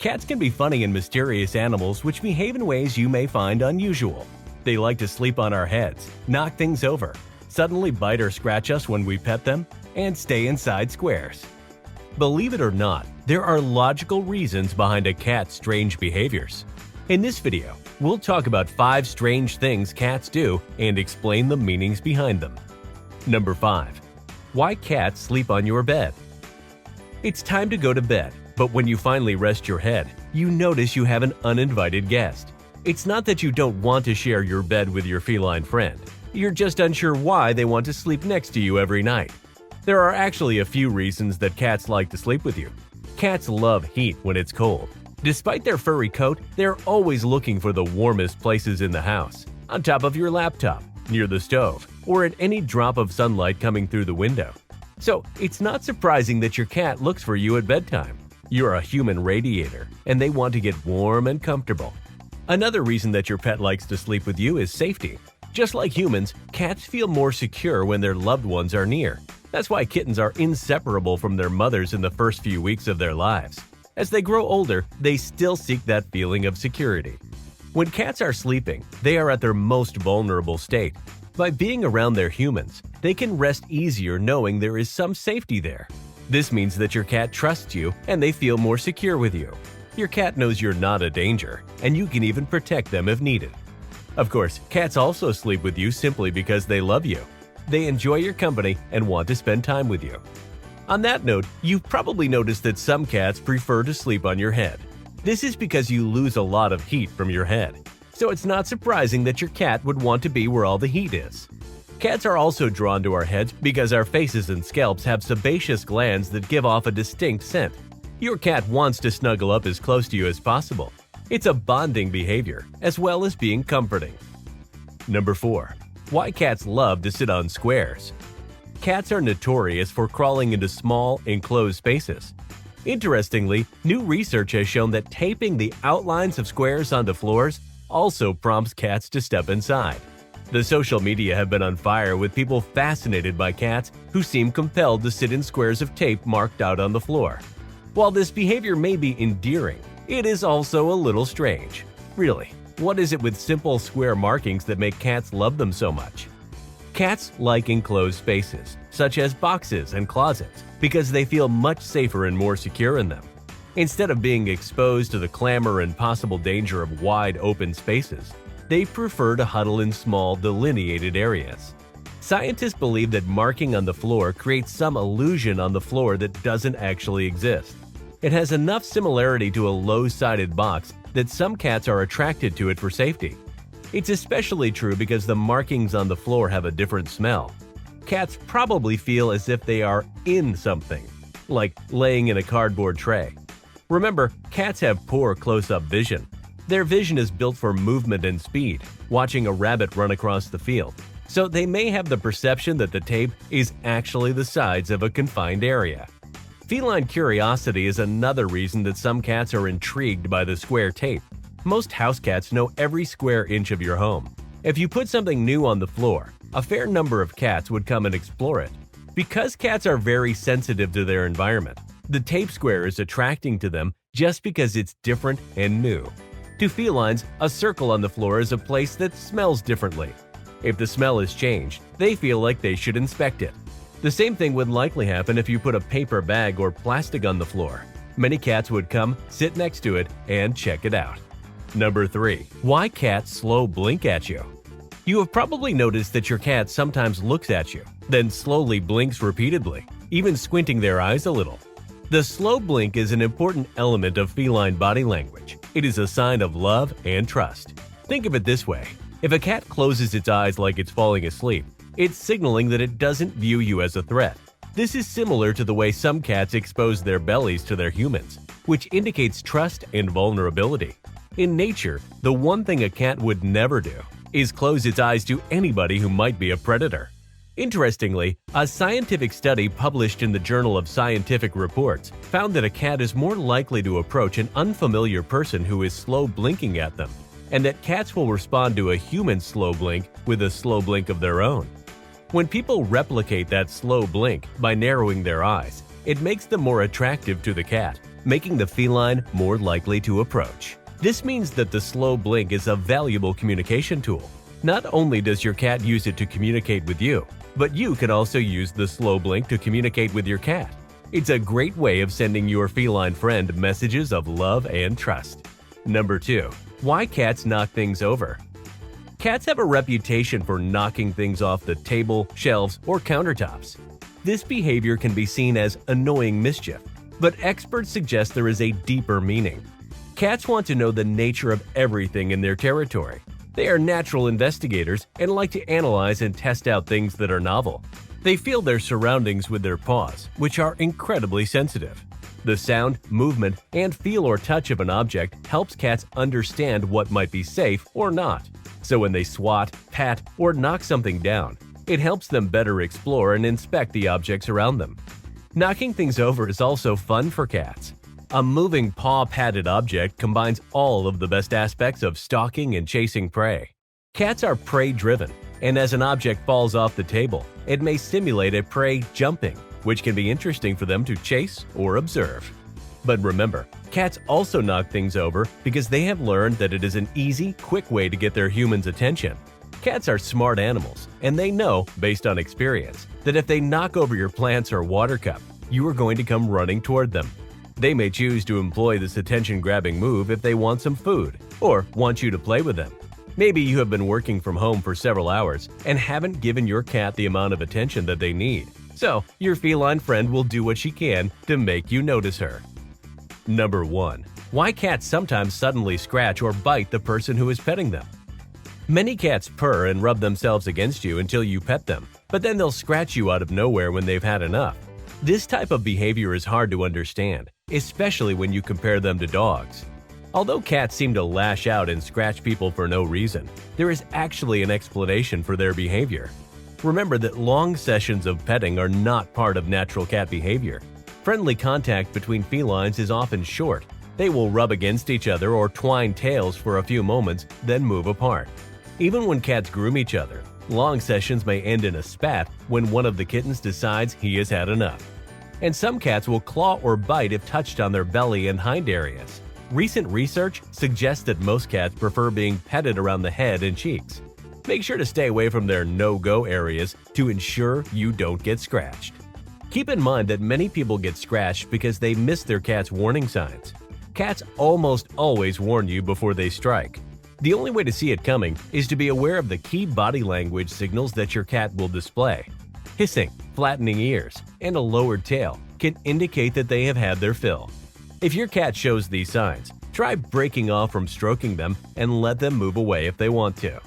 Cats can be funny and mysterious animals which behave in ways you may find unusual. They like to sleep on our heads, knock things over, suddenly bite or scratch us when we pet them, and stay inside squares. Believe it or not, there are logical reasons behind a cat's strange behaviors. In this video, we'll talk about 5 strange things cats do and explain the meanings behind them. Number 5. Why cats sleep on your bed. It's time to go to bed, but when you finally rest your head, you notice you have an uninvited guest. It's not that you don't want to share your bed with your feline friend. You're just unsure why they want to sleep next to you every night. There are actually a few reasons that cats like to sleep with you. Cats love heat when it's cold. Despite their furry coat, they're always looking for the warmest places in the house, on top of your laptop, near the stove, or at any drop of sunlight coming through the window. So it's not surprising that your cat looks for you at bedtime. You're a human radiator, and they want to get warm and comfortable. Another reason that your pet likes to sleep with you is safety. Just like humans, cats feel more secure when their loved ones are near. That's why kittens are inseparable from their mothers in the first few weeks of their lives. As they grow older, they still seek that feeling of security. When cats are sleeping, they are at their most vulnerable state. By being around their humans, they can rest easier knowing there is some safety there. This means that your cat trusts you and they feel more secure with you. Your cat knows you're not a danger, and you can even protect them if needed. Of course, cats also sleep with you simply because they love you. They enjoy your company and want to spend time with you. On that note, you've probably noticed that some cats prefer to sleep on your head. This is because you lose a lot of heat from your head. So it's not surprising that your cat would want to be where all the heat is. Cats are also drawn to our heads because our faces and scalps have sebaceous glands that give off a distinct scent. Your cat wants to snuggle up as close to you as possible. It's a bonding behavior, as well as being comforting. Number 4. Why cats love to sit on squares. Cats are notorious for crawling into small, enclosed spaces. Interestingly, new research has shown that taping the outlines of squares onto floors also prompts cats to step inside. The social media have been on fire with people fascinated by cats who seem compelled to sit in squares of tape marked out on the floor. While this behavior may be endearing, it is also a little strange. Really, what is it with simple square markings that make cats love them so much? Cats like enclosed spaces, such as boxes and closets, because they feel much safer and more secure in them. Instead of being exposed to the clamor and possible danger of wide open spaces, they prefer to huddle in small, delineated areas. Scientists believe that marking on the floor creates some illusion on the floor that doesn't actually exist. It has enough similarity to a low-sided box that some cats are attracted to it for safety. It's especially true because the markings on the floor have a different smell. Cats probably feel as if they are in something, like laying in a cardboard tray. Remember, cats have poor close-up vision. Their vision is built for movement and speed, watching a rabbit run across the field, so they may have the perception that the tape is actually the sides of a confined area. Feline curiosity is another reason that some cats are intrigued by the square tape. Most house cats know every square inch of your home. If you put something new on the floor, a fair number of cats would come and explore it. Because cats are very sensitive to their environment, the tape square is attracting to them just because it's different and new. To felines, a circle on the floor is a place that smells differently. If the smell is changed, they feel like they should inspect it. The same thing would likely happen if you put a paper bag or plastic on the floor. Many cats would come, sit next to it, and check it out. Number 3. Why cats slow blink at you. You have probably noticed that your cat sometimes looks at you, then slowly blinks repeatedly, even squinting their eyes a little. The slow blink is an important element of feline body language. It is a sign of love and trust. Think of it this way. If a cat closes its eyes like it's falling asleep, it's signaling that it doesn't view you as a threat. This is similar to the way some cats expose their bellies to their humans, which indicates trust and vulnerability. In nature, the one thing a cat would never do is close its eyes to anybody who might be a predator. Interestingly, a scientific study published in the Journal of Scientific Reports found that a cat is more likely to approach an unfamiliar person who is slow blinking at them, and that cats will respond to a human slow blink with a slow blink of their own. When people replicate that slow blink by narrowing their eyes, it makes them more attractive to the cat. making the feline more likely to approach. This means that the slow blink is a valuable communication tool. Not only does your cat use it to communicate with you, but you can also use the slow blink to communicate with your cat. It's a great way of sending your feline friend messages of love and trust. Number 2. Why cats knock things over. Cats have a reputation for knocking things off the table, shelves, or countertops. This behavior can be seen as annoying mischief, but experts suggest there is a deeper meaning. Cats want to know the nature of everything in their territory. They are natural investigators and like to analyze and test out things that are novel. They feel their surroundings with their paws, which are incredibly sensitive. The sound, movement, and feel or touch of an object helps cats understand what might be safe or not. So when they swat, pat, or knock something down, it helps them better explore and inspect the objects around them. Knocking things over is also fun for cats. A moving paw-padded object combines all of the best aspects of stalking and chasing prey. Cats are prey-driven, and as an object falls off the table, it may simulate a prey jumping, which can be interesting for them to chase or observe. But remember, cats also knock things over because they have learned that it is an easy, quick way to get their humans' attention. Cats are smart animals, and they know, based on experience, that if they knock over your plants or water cup, you are going to come running toward them. They may choose to employ this attention-grabbing move if they want some food or want you to play with them. Maybe you have been working from home for several hours and haven't given your cat the amount of attention that they need. So, your feline friend will do what she can to make you notice her. Number 1. Why cats sometimes suddenly scratch or bite the person who is petting them. Many cats purr and rub themselves against you until you pet them, but then they'll scratch you out of nowhere when they've had enough. This type of behavior is hard to understand, especially when you compare them to dogs. Although cats seem to lash out and scratch people for no reason, there is actually an explanation for their behavior. Remember that long sessions of petting are not part of natural cat behavior. Friendly contact between felines is often short. They will rub against each other or twine tails for a few moments, then move apart. Even when cats groom each other, long sessions may end in a spat when one of the kittens decides he has had enough. And some cats will claw or bite if touched on their belly and hind areas. Recent research suggests that most cats prefer being petted around the head and cheeks. Make sure to stay away from their no-go areas to ensure you don't get scratched. Keep in mind that many people get scratched because they miss their cat's warning signs. Cats almost always warn you before they strike. The only way to see it coming is to be aware of the key body language signals that your cat will display. Hissing, flattening ears, and a lowered tail can indicate that they have had their fill. If your cat shows these signs, try breaking off from stroking them and let them move away if they want to.